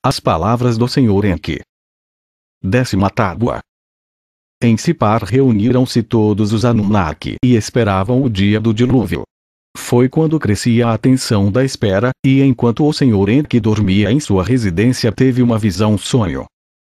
As palavras do Senhor Enki. 10ª tábua. Em Sipar reuniram-se todos os Anunnaki e esperavam o dia do dilúvio. Foi quando crescia a tensão da espera, e enquanto o Senhor Enki dormia em sua residência teve uma visão-sonho.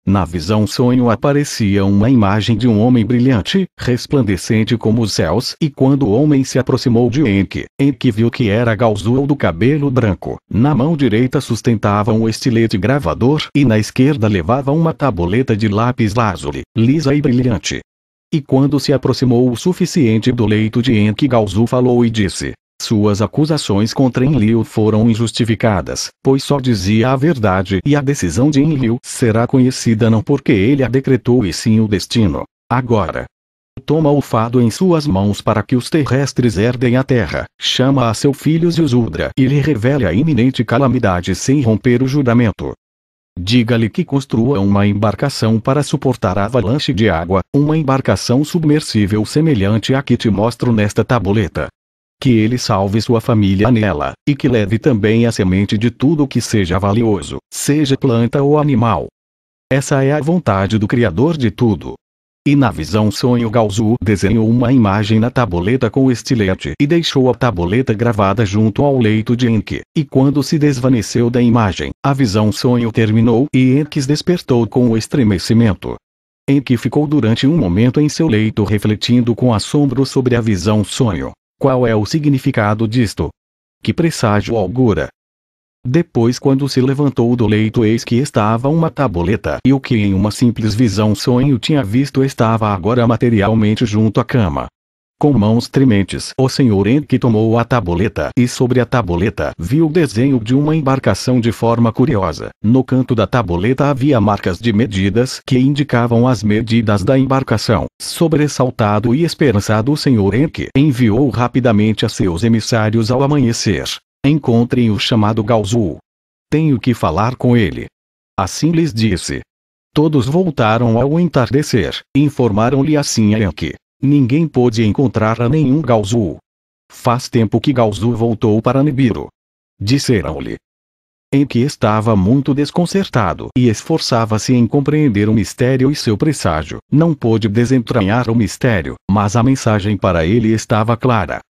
Na visão-sonho aparecia uma imagem de um homem brilhante, resplandecente como os céus, e quando o homem se aproximou de Enki, Enki viu que era Galzul do cabelo branco. Na mão direita sustentava um estilete gravador e na esquerda levava uma tabuleta de lápis lazuli, lisa e brilhante. E quando se aproximou o suficiente do leito de Enki, Galzul falou e disse: suas acusações contra Enlil foram injustificadas, pois só dizia a verdade e a decisão de Enlil será conhecida não porque ele a decretou e sim o destino. Agora, toma o fado em suas mãos para que os terrestres herdem a terra, chama a seu filho Ziusudra e lhe revele a iminente calamidade sem romper o juramento. Diga-lhe que construa uma embarcação para suportar a avalanche de água, uma embarcação submersível semelhante à que te mostro nesta tabuleta. Que ele salve sua família nela, e que leve também a semente de tudo que seja valioso, seja planta ou animal. Essa é a vontade do Criador de tudo. E na visão-sonho Galzul desenhou uma imagem na tabuleta com estilete e deixou a tabuleta gravada junto ao leito de Enki, e quando se desvaneceu da imagem, a visão-sonho terminou e Enki despertou com o estremecimento. Enki ficou durante um momento em seu leito refletindo com assombro sobre a visão-sonho. Qual é o significado disto? Que presságio augura? Depois, quando se levantou do leito, eis que estava uma tabuleta, e o que em uma simples visão-sonho tinha visto estava agora materialmente junto à cama. Com mãos trementes, o Senhor Enki tomou a tabuleta e sobre a tabuleta viu o desenho de uma embarcação de forma curiosa. No canto da tabuleta havia marcas de medidas que indicavam as medidas da embarcação. Sobressaltado e esperançado, o Senhor Enki enviou rapidamente a seus emissários ao amanhecer. Encontrem o chamado Galzul. Tenho que falar com ele. Assim lhes disse. Todos voltaram ao entardecer, informaram-lhe assim a Enki. Ninguém pôde encontrar a nenhum Galzul. Faz tempo que Galzul voltou para Nibiru. Disseram-lhe. Enki estava muito desconcertado e esforçava-se em compreender o mistério e seu presságio. Não pôde desentranhar o mistério, mas a mensagem para ele estava clara.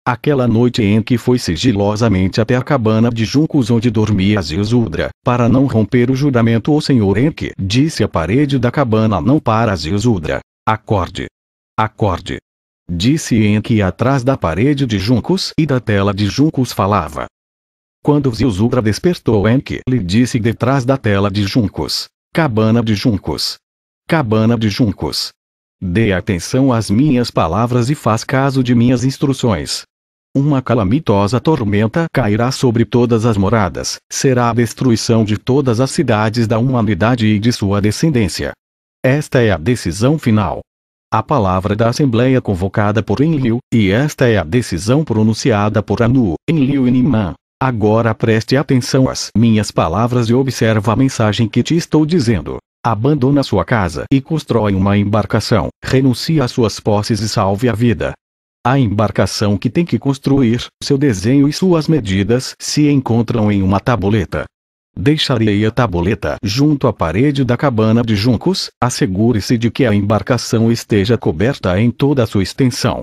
Aquela noite Enki foi sigilosamente até a cabana de juncos onde dormia Ziusudra. Para não romper o juramento, o Senhor Enki disse à parede da cabana não para Ziusudra. Acorde. Acorde. Disse Enki atrás da parede de juncos e da tela de juncos falava. Quando Ziusudra despertou, Enki lhe disse detrás da tela de juncos. Cabana de juncos. Cabana de juncos. Dê atenção às minhas palavras e faz caso de minhas instruções. Uma calamitosa tormenta cairá sobre todas as moradas, será a destruição de todas as cidades da humanidade e de sua descendência. Esta é a decisão final. A palavra da Assembleia convocada por Enlil, e esta é a decisão pronunciada por Anu, Enlil e Nimã. Agora preste atenção às minhas palavras e observa a mensagem que te estou dizendo. Abandona sua casa e constrói uma embarcação, renuncie às suas posses e salve a vida. A embarcação que tem que construir, seu desenho e suas medidas se encontram em uma tabuleta. Deixarei a tabuleta junto à parede da cabana de juncos, assegure-se de que a embarcação esteja coberta em toda a sua extensão.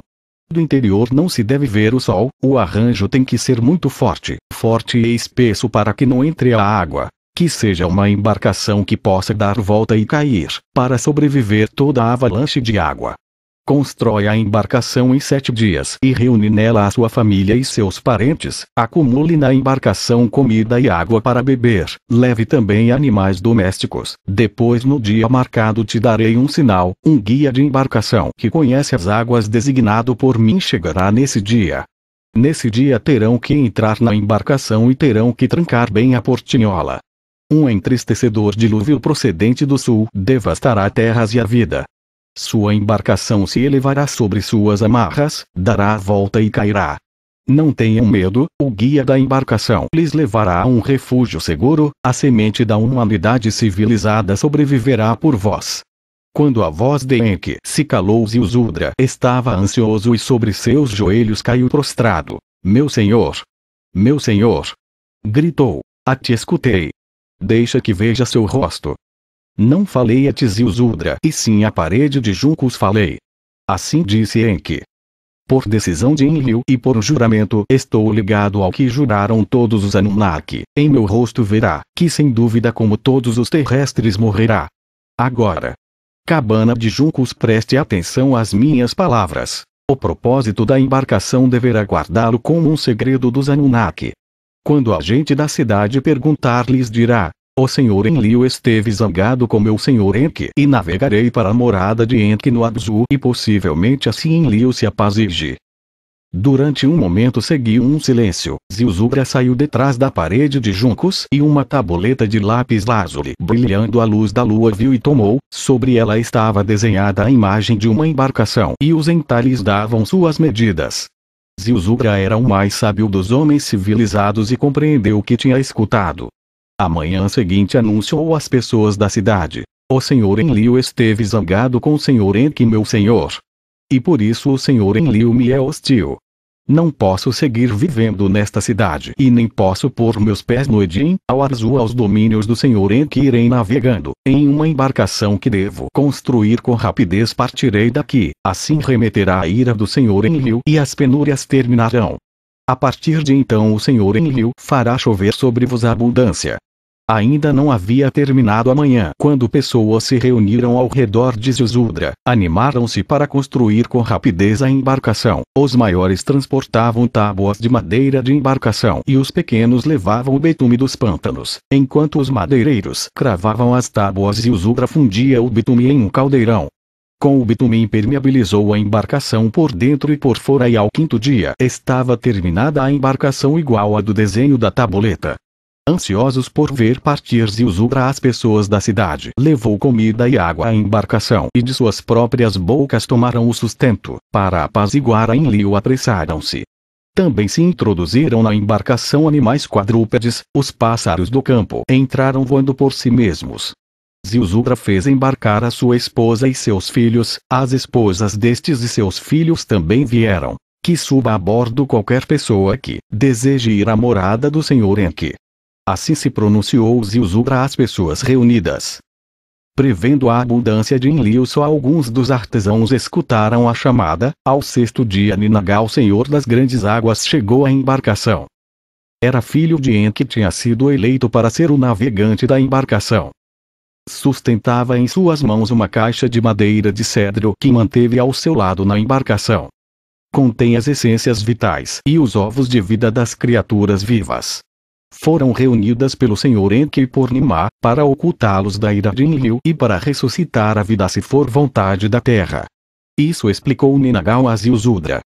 Do interior não se deve ver o sol, o arranjo tem que ser muito forte, forte e espesso para que não entre a água. Que seja uma embarcação que possa dar volta e cair, para sobreviver toda a avalanche de água. Constrói a embarcação em 7 dias e reúne nela a sua família e seus parentes. Acumule na embarcação comida e água para beber. Leve também animais domésticos. Depois, no dia marcado, te darei um sinal. Um guia de embarcação que conhece as águas designado por mim chegará nesse dia. Nesse dia terão que entrar na embarcação e terão que trancar bem a portinhola. Um entristecedor dilúvio procedente do sul devastará terras e a vida. Sua embarcação se elevará sobre suas amarras, dará a volta e cairá. Não tenham medo, o guia da embarcação lhes levará a um refúgio seguro, a semente da humanidade civilizada sobreviverá por vós. Quando a voz de Enki se calou, Ziusudra estava ansioso e sobre seus joelhos caiu prostrado. Meu senhor! Meu senhor! Gritou. A ti escutei. Deixa que veja seu rosto. Não falei a Tziusudra, e sim a parede de juncos falei. Assim disse Enki. Por decisão de Enlil e por juramento estou ligado ao que juraram todos os Anunnaki. Em meu rosto verá, que sem dúvida como todos os terrestres morrerá. Agora, cabana de juncos, preste atenção às minhas palavras. O propósito da embarcação deverá guardá-lo como um segredo dos Anunnaki. Quando a gente da cidade perguntar-lhes dirá, o senhor Enlil esteve zangado com meu senhor Enki e navegarei para a morada de Enki no Abzu e possivelmente assim Enlil se apazige. Durante um momento seguiu um silêncio. Tziusudra saiu detrás da parede de juncos e uma tabuleta de lápis lazuli brilhando à luz da lua viu e tomou. Sobre ela estava desenhada a imagem de uma embarcação e os entalhes davam suas medidas. Tziusudra era o mais sábio dos homens civilizados e compreendeu o que tinha escutado. A manhã seguinte anunciou às pessoas da cidade: o senhor Enlil esteve zangado com o senhor Enki meu senhor. E por isso o senhor Enlil me é hostil. Não posso seguir vivendo nesta cidade e nem posso pôr meus pés no Edim, ao Arzu aos domínios do senhor Enki irei navegando em uma embarcação que devo construir com rapidez partirei daqui, assim remeterá a ira do senhor Enlil e as penúrias terminarão. A partir de então o senhor Enlil fará chover sobre vos abundância. Ainda não havia terminado a manhã quando pessoas se reuniram ao redor de Tziusudra, animaram-se para construir com rapidez a embarcação. Os maiores transportavam tábuas de madeira de embarcação e os pequenos levavam o betume dos pântanos, enquanto os madeireiros cravavam as tábuas e Tziusudra fundia o betume em um caldeirão. Com o betume impermeabilizou a embarcação por dentro e por fora e ao quinto dia estava terminada a embarcação igual à do desenho da tabuleta. Ansiosos por ver partir Tziusudra as pessoas da cidade, levou comida e água à embarcação e de suas próprias bocas tomaram o sustento. Para apaziguar a Enlil apressaram-se. Também se introduziram na embarcação animais quadrúpedes, os pássaros do campo entraram voando por si mesmos. Tziusudra fez embarcar a sua esposa e seus filhos, as esposas destes e seus filhos também vieram. Que suba a bordo qualquer pessoa que deseje ir à morada do senhor Enki. Assim se pronunciou Tziusudra às pessoas reunidas. Prevendo a abundância de Enlil, só alguns dos artesãos escutaram a chamada. Ao sexto dia Ninagal, senhor das grandes águas, chegou à embarcação. Era filho de Enki, tinha sido eleito para ser o navegante da embarcação. Sustentava em suas mãos uma caixa de madeira de cedro que manteve ao seu lado na embarcação. Contém as essências vitais e os ovos de vida das criaturas vivas. Foram reunidas pelo senhor Enki e por Nimá, para ocultá-los da ira de Enlil e para ressuscitar a vida se for vontade da terra. Isso explicou Ninagal a Tziusudra.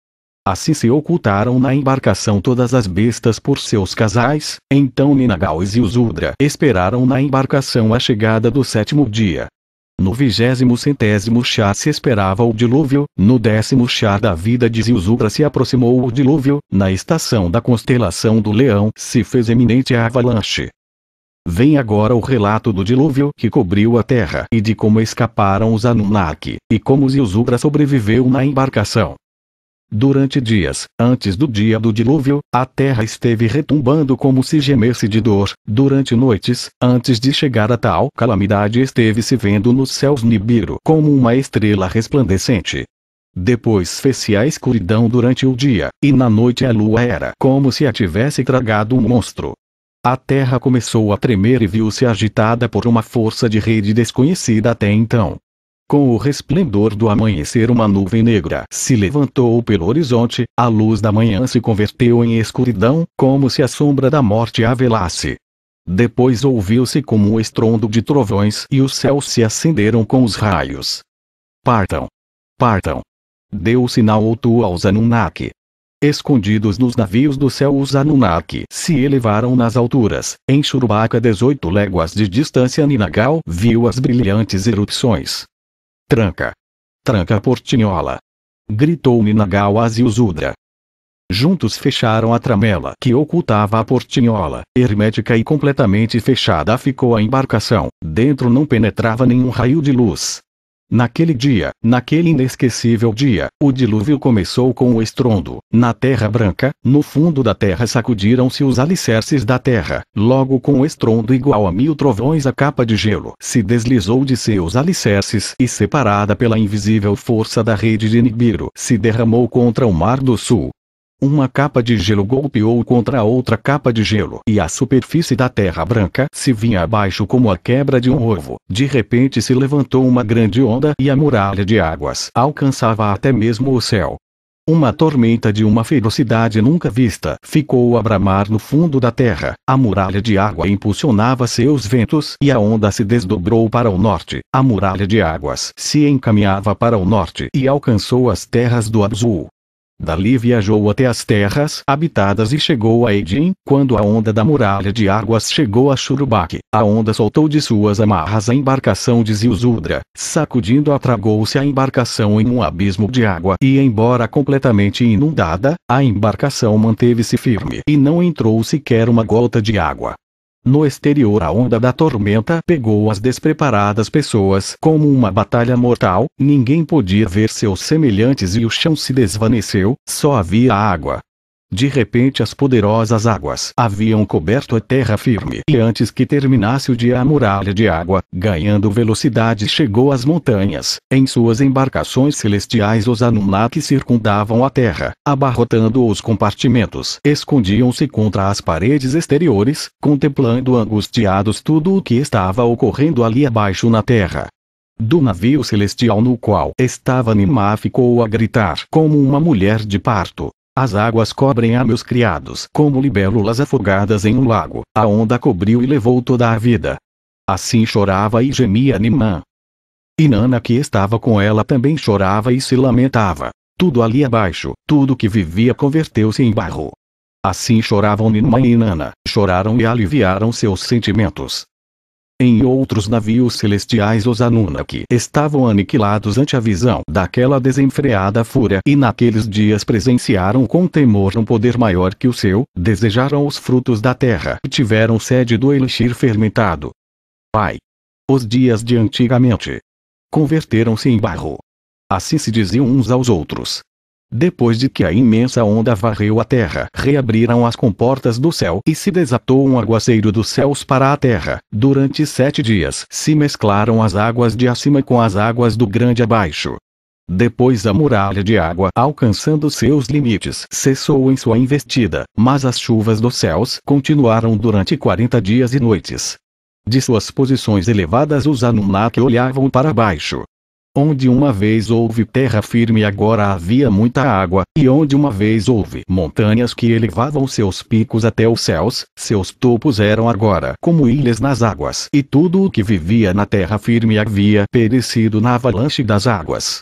Assim se ocultaram na embarcação todas as bestas por seus casais. Então Ninagal e Tziusudra esperaram na embarcação a chegada do sétimo dia. No 20º chá se esperava o dilúvio, no 10º chá da vida de Tziusudra se aproximou o dilúvio, na estação da constelação do Leão se fez eminente a avalanche. Vem agora o relato do dilúvio que cobriu a terra e de como escaparam os Anunnaki, e como Tziusudra sobreviveu na embarcação. Durante dias, antes do dia do dilúvio, a terra esteve retumbando como se gemesse de dor. Durante noites, antes de chegar a tal calamidade, esteve se vendo nos céus Nibiru como uma estrela resplandecente. Depois fez-se a escuridão durante o dia, e na noite a lua era como se a tivesse tragado um monstro. A terra começou a tremer e viu-se agitada por uma força de rede desconhecida até então. Com o resplendor do amanhecer uma nuvem negra se levantou pelo horizonte, a luz da manhã se converteu em escuridão, como se a sombra da morte a velasse. Depois ouviu-se como um estrondo de trovões e os céus se acenderam com os raios. Partam! Partam! Deu o sinal Otu aos Anunnaki. Escondidos nos navios do céu, os Anunnaki se elevaram nas alturas. Em Churubaka, 18 léguas de distância, Ninagal viu as brilhantes erupções. Tranca! Tranca a portinhola! Gritou Ninagal a Tziusudra. Juntos fecharam a tramela que ocultava a portinhola. Hermética e completamente fechada ficou a embarcação. Dentro não penetrava nenhum raio de luz. Naquele dia, naquele inesquecível dia, o dilúvio começou com o estrondo. Na terra branca, no fundo da terra sacudiram-se os alicerces da terra. Logo com o estrondo igual a 1000 trovões a capa de gelo se deslizou de seus alicerces e separada pela invisível força da rede de Nibiru, se derramou contra o Mar do Sul. Uma capa de gelo golpeou contra a outra capa de gelo e a superfície da terra branca se vinha abaixo como a quebra de um ovo. De repente se levantou uma grande onda e a muralha de águas alcançava até mesmo o céu. Uma tormenta de uma ferocidade nunca vista ficou a bramar no fundo da terra. A muralha de água impulsionava seus ventos e a onda se desdobrou para o norte. A muralha de águas se encaminhava para o norte e alcançou as terras do Azul. Dali viajou até as terras habitadas e chegou a Edin. Quando a onda da muralha de águas chegou a Shurubak, a onda soltou de suas amarras a embarcação de Ziusudra, sacudindo-a, tragou-se a embarcação em um abismo de água e, embora completamente inundada, a embarcação manteve-se firme e não entrou sequer uma gota de água. No exterior a onda da tormenta pegou as despreparadas pessoas como uma batalha mortal, ninguém podia ver seus semelhantes e o chão se desvaneceu, só havia água. De repente as poderosas águas haviam coberto a terra firme e antes que terminasse o dia a muralha de água, ganhando velocidade, chegou às montanhas. Em suas embarcações celestiais os Anunnaki circundavam a terra, abarrotando os compartimentos. Escondiam-se contra as paredes exteriores, contemplando angustiados tudo o que estava ocorrendo ali abaixo na terra. Do navio celestial no qual estava Nimá ficou a gritar como uma mulher de parto. As águas cobrem a meus criados como libélulas afogadas em um lago. A onda cobriu e levou toda a vida. Assim chorava e gemia Nimã. Inanna, que estava com ela, também chorava e se lamentava. Tudo ali abaixo, tudo que vivia converteu-se em barro. Assim choravam Nimã e Inanna, choraram e aliviaram seus sentimentos. Em outros navios celestiais os Anunnaki estavam aniquilados ante a visão daquela desenfreada fúria e naqueles dias presenciaram com temor um poder maior que o seu, desejaram os frutos da terra e tiveram sede do elixir fermentado. Ai! Os dias de antigamente converteram-se em barro. Assim se diziam uns aos outros. Depois de que a imensa onda varreu a terra, reabriram as comportas do céu e se desatou um aguaceiro dos céus para a terra. Durante 7 dias se mesclaram as águas de acima com as águas do grande abaixo. Depois a muralha de água, alcançando seus limites, cessou em sua investida, mas as chuvas dos céus continuaram durante 40 dias e noites. De suas posições elevadas os Anunnaki olhavam para baixo. Onde uma vez houve terra firme agora havia muita água, e onde uma vez houve montanhas que elevavam seus picos até os céus, seus topos eram agora como ilhas nas águas, e tudo o que vivia na terra firme havia perecido na avalanche das águas.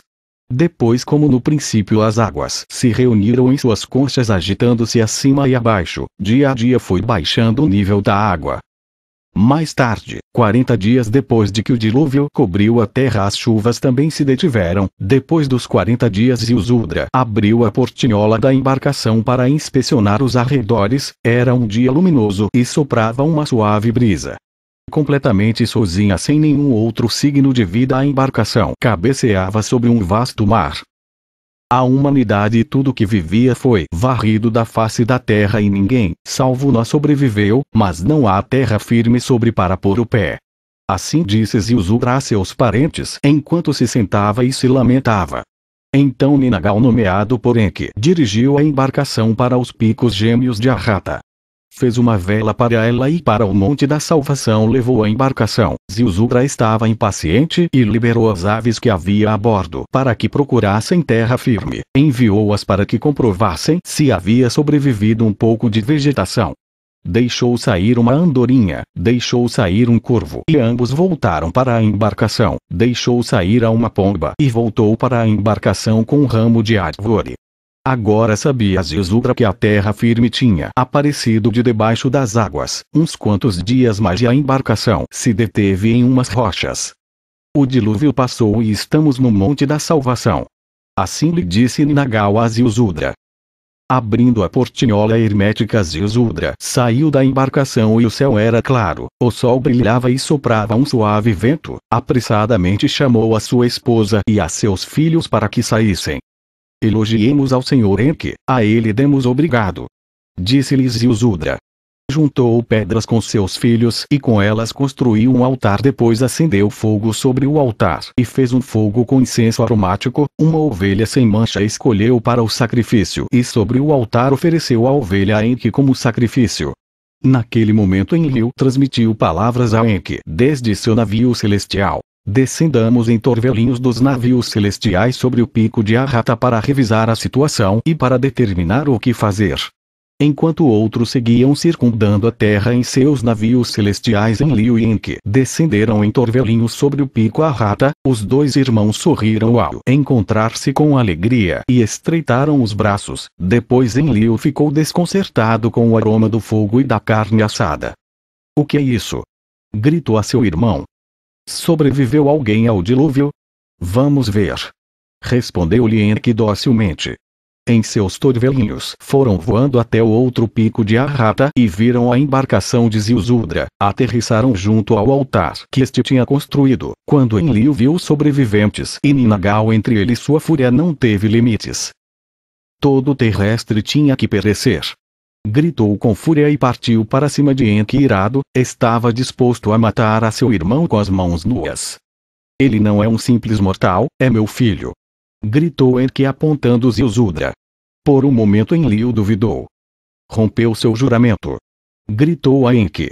Depois, como no princípio as águas se reuniram em suas conchas agitando-se acima e abaixo, dia a dia foi baixando o nível da água. Mais tarde, 40 dias depois de que o dilúvio cobriu a terra, as chuvas também se detiveram. Depois dos 40 dias Ziusudra abriu a portinhola da embarcação para inspecionar os arredores. Era um dia luminoso e soprava uma suave brisa. Completamente sozinha, sem nenhum outro signo de vida, a embarcação cabeceava sobre um vasto mar. A humanidade e tudo que vivia foi varrido da face da terra e ninguém, salvo nós, sobreviveu, mas não há terra firme sobre para pôr o pé. Assim disse Ziusudra a seus parentes enquanto se sentava e se lamentava. Então Ninagal, nomeado por Enki, dirigiu a embarcação para os picos gêmeos de Arrata. Fez uma vela para ela e para o Monte da Salvação levou a embarcação. Ziusudra estava impaciente e liberou as aves que havia a bordo para que procurassem terra firme. Enviou-as para que comprovassem se havia sobrevivido um pouco de vegetação. Deixou sair uma andorinha, deixou sair um corvo e ambos voltaram para a embarcação. Deixou sair a uma pomba e voltou para a embarcação com um ramo de árvore. Agora sabia Ziusudra que a terra firme tinha aparecido de debaixo das águas. Uns quantos dias mais e a embarcação se deteve em umas rochas. O dilúvio passou e estamos no Monte da Salvação. Assim lhe disse Ninagal a Ziusudra. Abrindo a portinhola hermética, Ziusudra saiu da embarcação e o céu era claro, o sol brilhava e soprava um suave vento. Apressadamente chamou a sua esposa e a seus filhos para que saíssem. Elogiemos ao Senhor Enki, a ele demos obrigado. Disse-lhes Ziusudra. Juntou pedras com seus filhos e com elas construiu um altar. Depois acendeu fogo sobre o altar e fez um fogo com incenso aromático. Uma ovelha sem mancha escolheu para o sacrifício e sobre o altar ofereceu a ovelha a Enki como sacrifício. Naquele momento Enlil transmitiu palavras a Enki desde seu navio celestial. Descendamos em torvelinhos dos navios celestiais sobre o pico de Arrata para revisar a situação e para determinar o que fazer. Enquanto outros seguiam circundando a terra em seus navios celestiais, Enlil e Enki descenderam em torvelinhos sobre o pico Arrata. Os dois irmãos sorriram ao encontrar-se com alegria e estreitaram os braços. Depois Enlil ficou desconcertado com o aroma do fogo e da carne assada. "O que é isso?" gritou a seu irmão. "Sobreviveu alguém ao dilúvio?" "Vamos ver," respondeu-lhe Enki docilmente. Em seus torvelinhos foram voando até o outro pico de Arrata e viram a embarcação de Ziusudra. Aterrissaram junto ao altar que este tinha construído. Quando Enlil viu os sobreviventes e Ninagal entre eles, sua fúria não teve limites. Todo terrestre tinha que perecer. Gritou com fúria e partiu para cima de Enki irado. Estava disposto a matar a seu irmão com as mãos nuas. "Ele não é um simples mortal, é meu filho," gritou Enki apontando Ziusudra. Por um momento Enlil duvidou. "Rompeu seu juramento," gritou a Enki.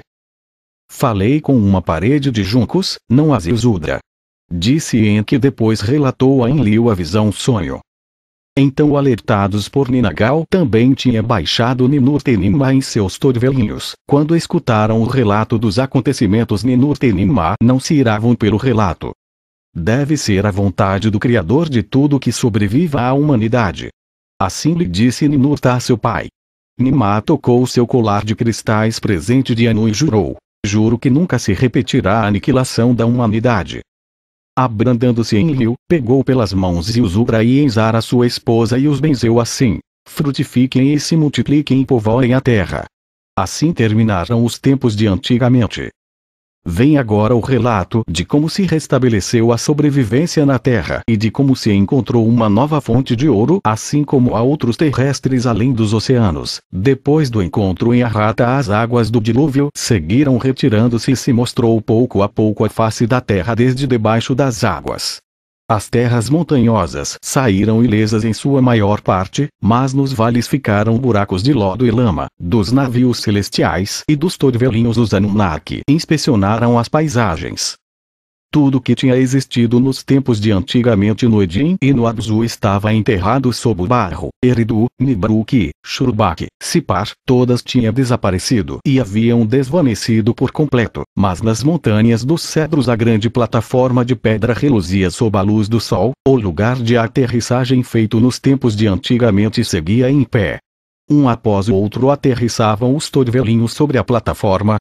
"Falei com uma parede de juncos, não a Ziusudra," disse Enki. Depois relatou a Enlil a visão-sonho. Então, alertados por Ninagal, também tinha baixado Ninurta-Ninima em seus torvelinhos. Quando escutaram o relato dos acontecimentos, Ninurta-Ninima não se iravam pelo relato. Deve ser a vontade do Criador de tudo que sobreviva à humanidade. Assim lhe disse Ninurta a seu pai. Nima tocou seu colar de cristais presente de Anu e jurou: "Juro que nunca se repetirá a aniquilação da humanidade." Abrandando-se Enlil, pegou pelas mãos Ziusudra e Enzara sua esposa e os benzeu assim: "Frutifiquem e se multipliquem e povoem a terra." Assim terminaram os tempos de antigamente. Vem agora o relato de como se restabeleceu a sobrevivência na Terra e de como se encontrou uma nova fonte de ouro, assim como há outros terrestres além dos oceanos. Depois do encontro em Arrata, as águas do dilúvio seguiram retirando-se e se mostrou pouco a pouco a face da Terra desde debaixo das águas. As terras montanhosas saíram ilesas em sua maior parte, mas nos vales ficaram buracos de lodo e lama. Dos navios celestiais e dos torvelinhos os Anunnaki inspecionaram as paisagens. Tudo que tinha existido nos tempos de antigamente no Edim e no Abzu estava enterrado sob o barro. Eridu, Nibruk, Shurubak, Sipar, todas tinham desaparecido e haviam desvanecido por completo. Mas nas montanhas dos cedros a grande plataforma de pedra reluzia sob a luz do sol. O lugar de aterrissagem feito nos tempos de antigamente seguia em pé. Um após o outro aterrissavam os torvelinhos sobre a plataforma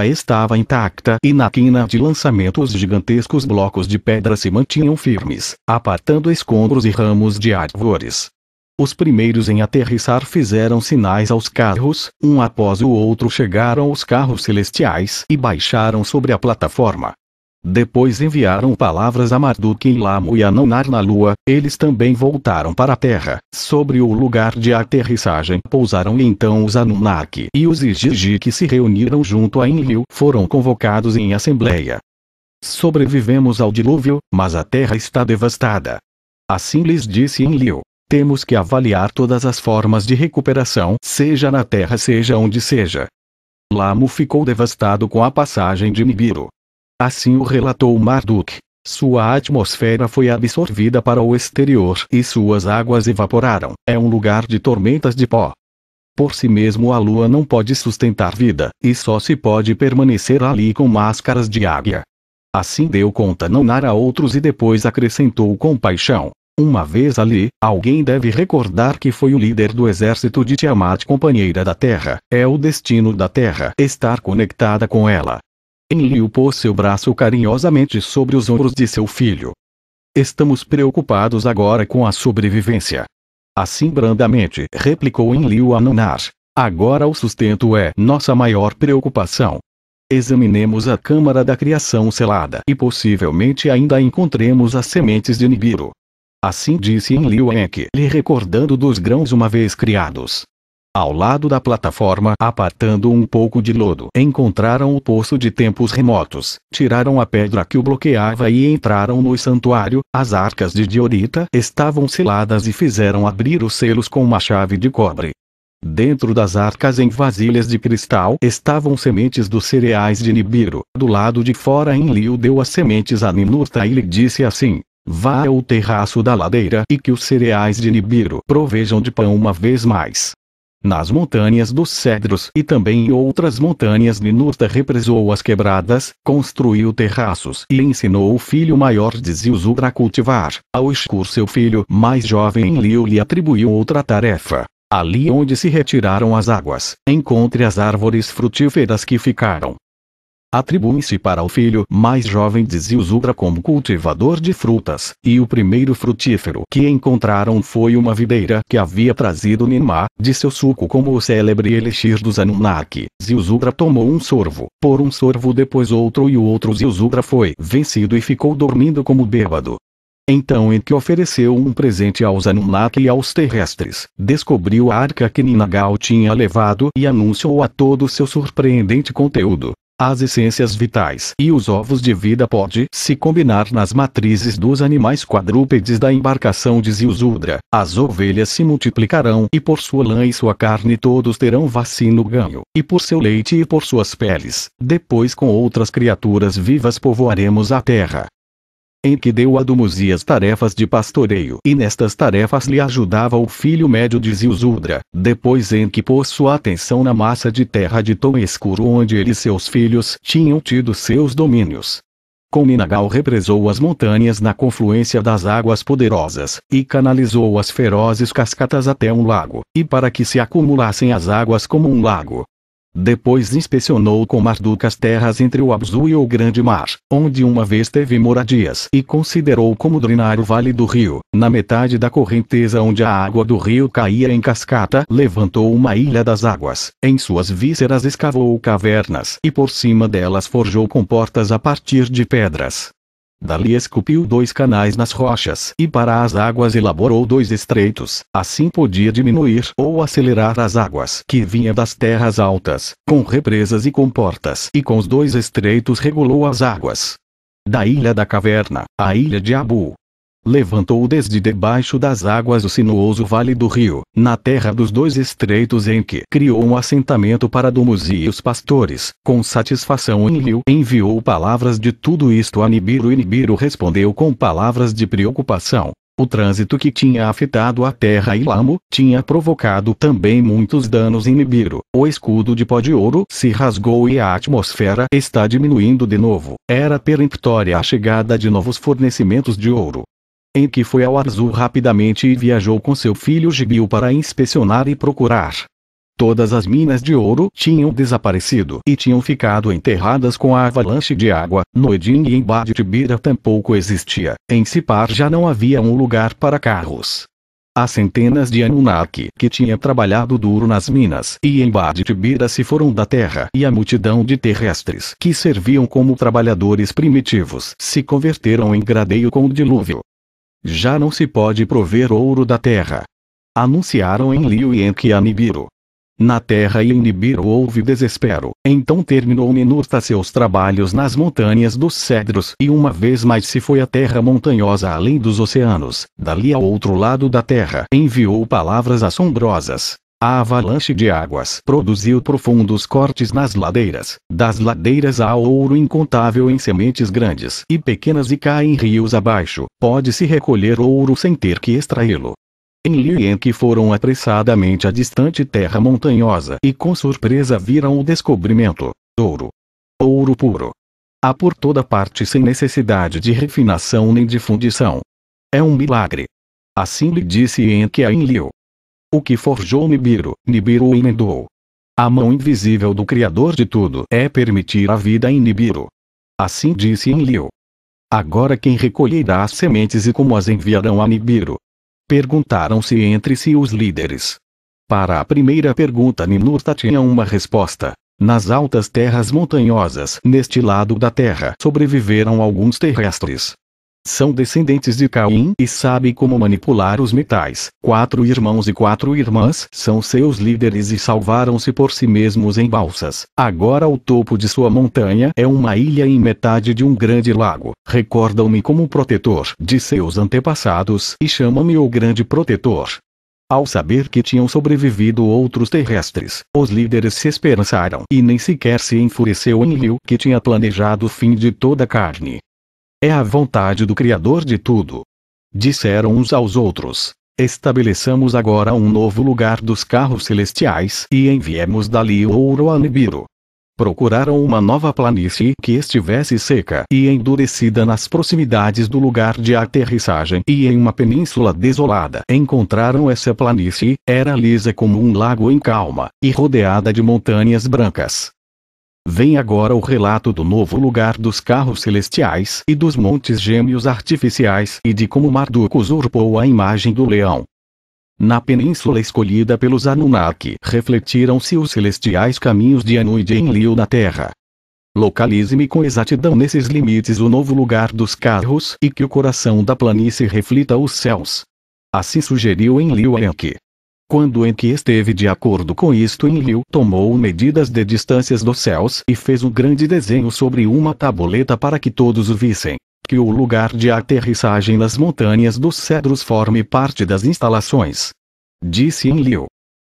estava intacta e na quina de lançamento os gigantescos blocos de pedra se mantinham firmes, apartando escombros e ramos de árvores. Os primeiros em aterrissar fizeram sinais aos carros, um após o outro chegaram os carros celestiais e baixaram sobre a plataforma. Depois enviaram palavras a Marduk em Lamu e a Nannar na lua. Eles também voltaram para a terra. Sobre o lugar de aterrissagem pousaram então os Anunnaki e os Igigi que se reuniram junto a Enlil foram convocados em assembleia. Sobrevivemos ao dilúvio, mas a terra está devastada. Assim lhes disse Enlil: temos que avaliar todas as formas de recuperação, seja na terra seja onde seja. Lamu ficou devastado com a passagem de Nibiru. Assim o relatou Marduk. Sua atmosfera foi absorvida para o exterior e suas águas evaporaram. É um lugar de tormentas de pó. Por si mesmo a lua não pode sustentar vida, e só se pode permanecer ali com máscaras de águia. Assim deu conta Nannar a outros e depois acrescentou com paixão: uma vez ali, alguém deve recordar que foi o líder do exército de Tiamat, companheira da Terra. É o destino da Terra estar conectada com ela. Enlil pôs seu braço carinhosamente sobre os ombros de seu filho. Estamos preocupados agora com a sobrevivência. Assim brandamente replicou Enlil a Nunar. Agora o sustento é nossa maior preocupação. Examinemos a câmara da criação selada e possivelmente ainda encontremos as sementes de Nibiru. Assim disse Enlil a Enki, lhe recordando dos grãos uma vez criados. Ao lado da plataforma, apartando um pouco de lodo, encontraram o poço de tempos remotos, tiraram a pedra que o bloqueava e entraram no santuário. As arcas de diorita estavam seladas e fizeram abrir os selos com uma chave de cobre. Dentro das arcas em vasilhas de cristal estavam sementes dos cereais de Nibiru. Do lado de fora Enlil deu as sementes a Ninurta e lhe disse assim: vá ao terraço da ladeira e que os cereais de Nibiru provejam de pão uma vez mais. Nas montanhas dos cedros e também em outras montanhas Ninurta represou as quebradas, construiu terraços e ensinou o filho maior de Ziusudra a cultivar. Ao Ishkur seu filho mais jovem Enlil lhe atribuiu outra tarefa. Ali onde se retiraram as águas, encontre as árvores frutíferas que ficaram. Atribui-se para o filho mais jovem de Ziusudra como cultivador de frutas, e o primeiro frutífero que encontraram foi uma videira que havia trazido Ninmah, de seu suco como o célebre elixir dos Anunnaki. Ziusudra tomou um sorvo, por um sorvo depois outro e o outro Ziusudra foi vencido e ficou dormindo como bêbado. Então Enki ofereceu um presente aos Anunnaki e aos terrestres, descobriu a arca que Ninagao tinha levado e anunciou a todos seu surpreendente conteúdo. As essências vitais e os ovos de vida pode se combinar nas matrizes dos animais quadrúpedes da embarcação de Ziusudra. As ovelhas se multiplicarão e por sua lã e sua carne todos terão vacino ganho, e por seu leite e por suas peles. Depois com outras criaturas vivas povoaremos a terra. Enki deu a Dumuzi as tarefas de pastoreio e nestas tarefas lhe ajudava o filho médio de Ziusudra. Depois Enki pôs sua atenção na massa de terra de tom escuro onde ele e seus filhos tinham tido seus domínios. Com Ninagao represou as montanhas na confluência das águas poderosas, e canalizou as ferozes cascatas até um lago, e para que se acumulassem as águas como um lago. Depois inspecionou com Marduk as terras entre o Abzu e o Grande Mar, onde uma vez teve moradias e considerou como drenar o vale do rio. Na metade da correnteza onde a água do rio caía em cascata, levantou uma ilha das águas. Em suas vísceras escavou cavernas e por cima delas forjou comportas a partir de pedras. Dali esculpiu 2 canais nas rochas e para as águas elaborou 2 estreitos. Assim podia diminuir ou acelerar as águas que vinham das terras altas, com represas e comportas, e com os 2 estreitos regulou as águas. Da ilha da caverna, a ilha de Abu. Levantou desde debaixo das águas o sinuoso vale do rio, na terra dos 2 estreitos em que criou um assentamento para Dumuzi e os pastores. Com satisfação Enlil enviou palavras de tudo isto a Nibiru e Nibiru respondeu com palavras de preocupação. O trânsito que tinha afetado a terra e Lamo tinha provocado também muitos danos em Nibiru. O escudo de pó de ouro se rasgou e a atmosfera está diminuindo de novo. Era peremptória a chegada de novos fornecimentos de ouro. Enki foi ao Arzu rapidamente e viajou com seu filho Gibil para inspecionar e procurar. Todas as minas de ouro tinham desaparecido e tinham ficado enterradas com a avalanche de água. No Edin e em Baditibira tampouco existia. Em Sipar já não havia um lugar para carros. As centenas de Anunnaki que tinha trabalhado duro nas minas e em Baditibira se foram da terra e a multidão de terrestres que serviam como trabalhadores primitivos se converteram em gradeio com o dilúvio. Já não se pode prover ouro da terra. Anunciaram Enlil e Enki a Nibiru. Na terra e em Nibiru houve desespero. Então terminou Ninurta seus trabalhos nas montanhas dos cedros e uma vez mais se foi à terra montanhosa além dos oceanos. Dali ao outro lado da terra enviou palavras assombrosas. A avalanche de águas produziu profundos cortes nas ladeiras. Das ladeiras há ouro incontável em sementes grandes e pequenas e cai em rios abaixo. Pode-se recolher ouro sem ter que extraí-lo. Enlil e Enki foram apressadamente à distante terra montanhosa e com surpresa viram o descobrimento. Ouro. Ouro puro. Há por toda parte sem necessidade de refinação nem de fundição. É um milagre. Assim lhe disse Enki a Enlil. O que forjou Nibiru, Nibiru o emendou. A mão invisível do Criador de tudo é permitir a vida em Nibiru. Assim disse Enlil. Agora quem recolherá as sementes e como as enviarão a Nibiru? Perguntaram-se entre si os líderes. Para a primeira pergunta Ninurta tinha uma resposta. Nas altas terras montanhosas neste lado da terra sobreviveram alguns terrestres. São descendentes de Caim e sabem como manipular os metais. 4 irmãos e 4 irmãs são seus líderes e salvaram-se por si mesmos em balsas. Agora o topo de sua montanha é uma ilha em metade de um grande lago. Recordam-me como protetor de seus antepassados e chamam-me o grande protetor. Ao saber que tinham sobrevivido outros terrestres, os líderes se esperançaram e nem sequer se enfureceu Enlil, que tinha planejado o fim de toda a carne. É a vontade do Criador de tudo. Disseram uns aos outros. Estabeleçamos agora um novo lugar dos carros celestiais e enviemos dali o ouro a Nibiru. Procuraram uma nova planície que estivesse seca e endurecida nas proximidades do lugar de aterrissagem e em uma península desolada. Encontraram essa planície, era lisa como um lago em calma, e rodeada de montanhas brancas. Vem agora o relato do novo lugar dos carros celestiais e dos montes gêmeos artificiais e de como Marduk usurpou a imagem do leão. Na península escolhida pelos Anunnaki refletiram-se os celestiais caminhos de Anu e de Enlil na Terra. Localize-me com exatidão nesses limites o novo lugar dos carros e que o coração da planície reflita os céus. Assim sugeriu Enlil a Enki. Quando Enki esteve de acordo com isto, Enlil tomou medidas de distâncias dos céus e fez um grande desenho sobre uma tabuleta para que todos o vissem. Que o lugar de aterrissagem nas montanhas dos cedros forme parte das instalações. Disse Enlil.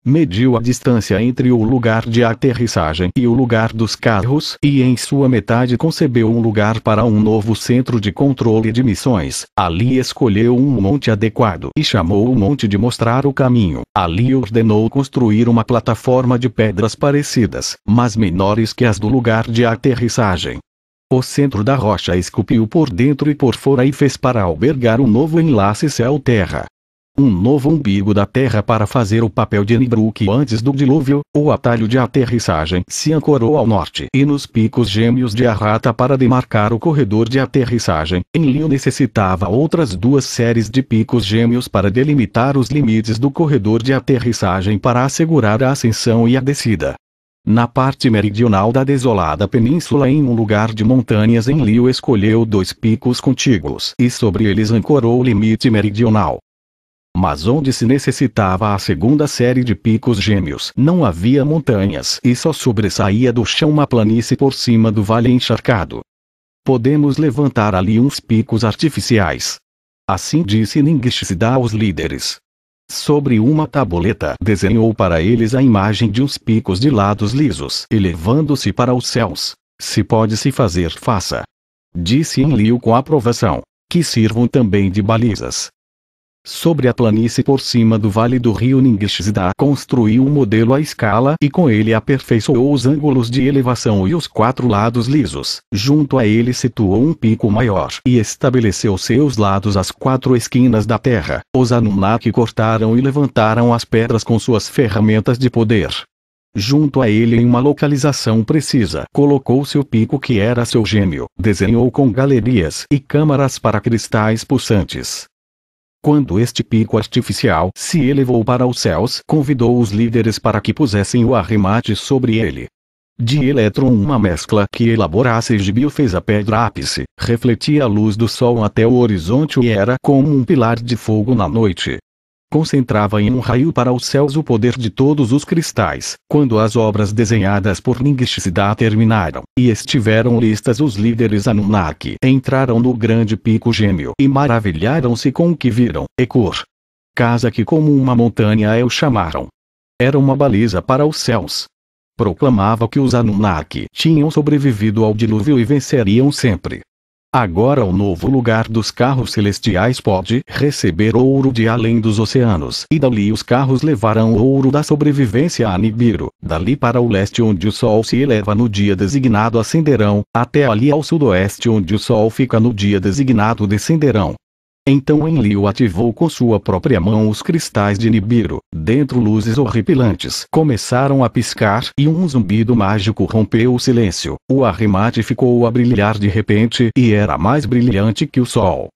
Mediu a distância entre o lugar de aterrissagem e o lugar dos carros e em sua metade concebeu um lugar para um novo centro de controle de missões. Ali escolheu um monte adequado e chamou o monte de mostrar o caminho. Ali ordenou construir uma plataforma de pedras parecidas, mas menores que as do lugar de aterrissagem. O centro da rocha esculpiu por dentro e por fora e fez para albergar um novo enlace céu-terra. Um novo umbigo da terra para fazer o papel de Nibiru que antes do dilúvio, o atalho de aterrissagem se ancorou ao norte e nos picos gêmeos de Arrata para demarcar o corredor de aterrissagem. Enlil necessitava outras 2 séries de picos gêmeos para delimitar os limites do corredor de aterrissagem para assegurar a ascensão e a descida. Na parte meridional da desolada península em um lugar de montanhas Enlil escolheu 2 picos contíguos e sobre eles ancorou o limite meridional. Mas onde se necessitava a segunda série de picos gêmeos não havia montanhas e só sobressaía do chão uma planície por cima do vale encharcado. Podemos levantar ali uns picos artificiais. Assim disse Ningishzida aos líderes. Sobre uma tabuleta desenhou para eles a imagem de uns picos de lados lisos elevando-se para os céus. Se pode se fazer, faça. Disse Enlil com aprovação. Que sirvam também de balizas. Sobre a planície por cima do vale do rio Ningishzida construiu um modelo à escala e com ele aperfeiçoou os ângulos de elevação e os 4 lados lisos. Junto a ele situou um pico maior e estabeleceu seus lados às 4 esquinas da terra. Os Anunnaki cortaram e levantaram as pedras com suas ferramentas de poder. Junto a ele em uma localização precisa colocou seu pico que era seu gêmeo. Desenhou com galerias e câmaras para cristais pulsantes. Quando este pico artificial se elevou para os céus, convidou os líderes para que pusessem o arremate sobre ele. De elétron uma mescla que elaborasse Gibil fez a pedra ápice, refletia a luz do sol até o horizonte e era como um pilar de fogo na noite. Concentrava em um raio para os céus o poder de todos os cristais. Quando as obras desenhadas por Ningishzida terminaram, e estiveram listas os líderes Anunnaki entraram no grande pico gêmeo e maravilharam-se com o que viram. Ekur. Casa que como uma montanha o chamaram. Era uma baliza para os céus. Proclamava que os Anunnaki tinham sobrevivido ao dilúvio e venceriam sempre. Agora o novo lugar dos carros celestiais pode receber ouro de além dos oceanos e dali os carros levarão o ouro da sobrevivência a Nibiru. Dali para o leste onde o sol se eleva no dia designado ascenderão, até ali ao sudoeste onde o sol fica no dia designado descenderão. Então Enlil ativou com sua própria mão os cristais de Nibiru. Dentro luzes horripilantes começaram a piscar e um zumbido mágico rompeu o silêncio. O arremate ficou a brilhar de repente e era mais brilhante que o sol.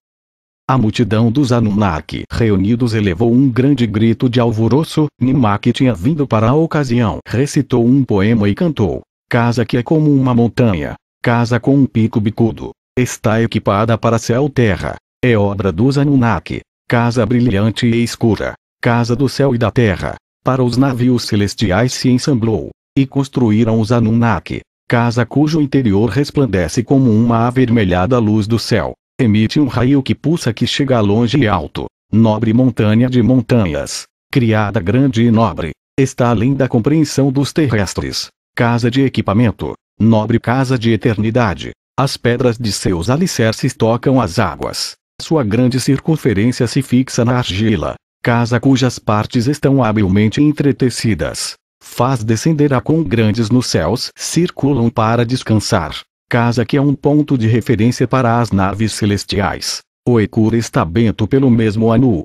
A multidão dos Anunnaki reunidos elevou um grande grito de alvoroço. Nimá, que tinha vindo para a ocasião, recitou um poema e cantou: casa que é como uma montanha, casa com um pico bicudo, está equipada para céu e terra, é obra dos Anunnaki, casa brilhante e escura, casa do céu e da terra, para os navios celestiais se ensamblou, e construíram os Anunnaki, casa cujo interior resplandece como uma avermelhada luz do céu, emite um raio que pulsa, que chega longe e alto, nobre montanha de montanhas, criada grande e nobre, está além da compreensão dos terrestres, casa de equipamento, nobre casa de eternidade, as pedras de seus alicerces tocam as águas, sua grande circunferência se fixa na argila, casa cujas partes estão habilmente entretecidas, faz descender a quão grandes nos céus circulam para descansar, casa que é um ponto de referência para as naves celestiais, o Ekura está bento pelo mesmo Anu.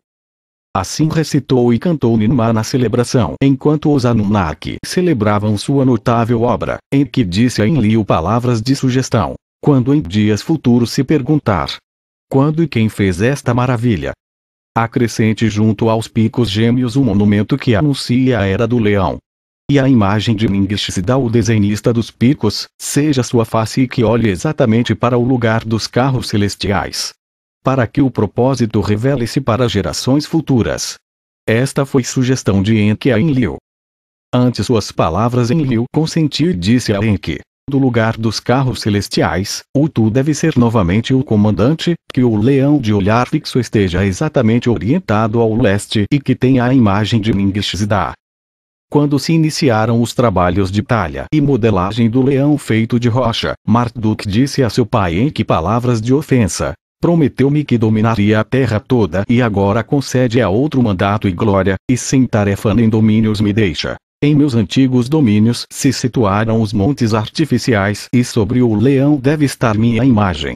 Assim recitou e cantou Nimá na celebração, enquanto os Anunnaki celebravam sua notável obra, em que disse a Enlil palavras de sugestão, quando em dias futuros se perguntar: quando e quem fez esta maravilha? Acrescente junto aos picos gêmeos um monumento que anuncia a Era do Leão. E a imagem de Ningishzida, o desenhista dos picos, seja sua face e que olhe exatamente para o lugar dos carros celestiais, para que o propósito revele-se para gerações futuras. Esta foi sugestão de Enki a Enlil. Ante suas palavras, Enlil consentiu e disse a Enki: do lugar dos carros celestiais, o Tu deve ser novamente o comandante, que o leão de olhar fixo esteja exatamente orientado ao leste e que tenha a imagem de Ningishzida. Quando se iniciaram os trabalhos de talha e modelagem do leão feito de rocha, Marduk disse a seu pai Enki palavras de ofensa: prometeu-me que dominaria a terra toda e agora concede a outro mandato e glória, e sem tarefa nem domínios me deixa. Em meus antigos domínios se situaram os montes artificiais e sobre o leão deve estar minha imagem.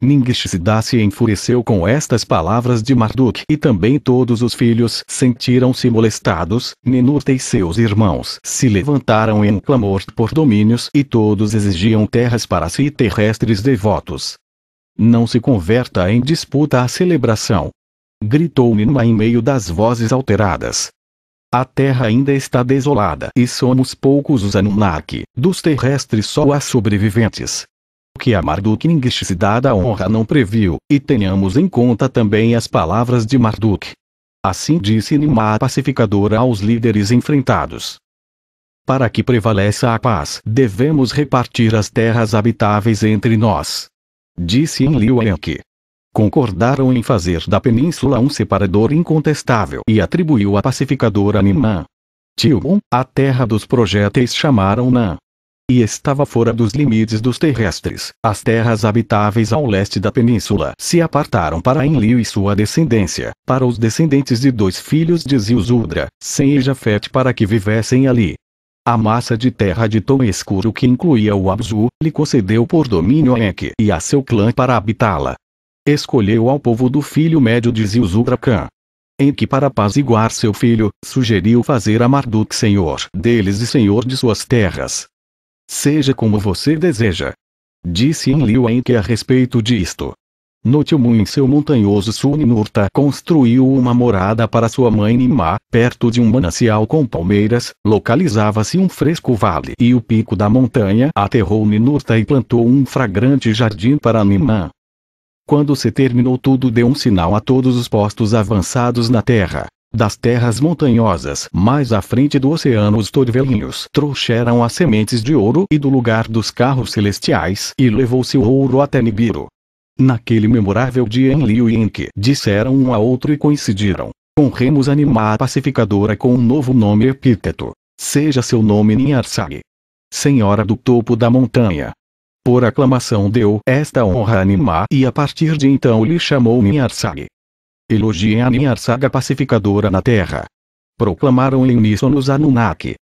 Ningishzida se enfureceu com estas palavras de Marduk e também todos os filhos sentiram-se molestados. Ninurta e seus irmãos se levantaram em clamor por domínios e todos exigiam terras para si e terrestres devotos. Não se converta em disputa a celebração, gritou Nimá em meio das vozes alteradas. A terra ainda está desolada e somos poucos os Anunnaki, dos terrestres só há sobreviventes. Que a Marduk Ningishzida da honra não previu, e tenhamos em conta também as palavras de Marduk. Assim disse Nimá a pacificadora aos líderes enfrentados. Para que prevaleça a paz, devemos repartir as terras habitáveis entre nós. Disse Enlil a Enki. Concordaram em fazer da península um separador incontestável e atribuiu a pacificadora a Nimá. Tilbum, a terra dos projéteis, chamaram Nã. E estava fora dos limites dos terrestres. As terras habitáveis ao leste da península se apartaram para Enlil e sua descendência, para os descendentes de 2 filhos de Ziusudra, Sem e Jafete, para que vivessem ali. A massa de terra de tom escuro, que incluía o Abzu, lhe concedeu por domínio a Enki e a seu clã para habitá-la. Escolheu ao povo do filho médio de Ziusudra Khan. Enki, para apaziguar seu filho, sugeriu fazer a Marduk senhor deles e senhor de suas terras. Seja como você deseja, disse Enlil a Enki a respeito disto. No Tilmun, em seu montanhoso sul, Ninurta construiu uma morada para sua mãe Nimá, perto de um manancial com palmeiras. Localizava-se um fresco vale e o pico da montanha aterrou Ninurta e plantou um fragrante jardim para Nimá. Quando se terminou tudo, deu um sinal a todos os postos avançados na terra. Das terras montanhosas mais à frente do oceano, os torvelinhos trouxeram as sementes de ouro e do lugar dos carros celestiais, e levou-se o ouro até Nibiru. Naquele memorável dia, Enlil e Enki disseram um a outro e coincidiram: honremos a Nimá a pacificadora com um novo nome epíteto. Seja seu nome Ninharsag, senhora do topo da montanha. Por aclamação deu esta honra a Nimá e a partir de então lhe chamou Ninharsag. Elogiem a Ninharsag, a pacificadora na terra. Proclamaram em uníssono os Anunnaki.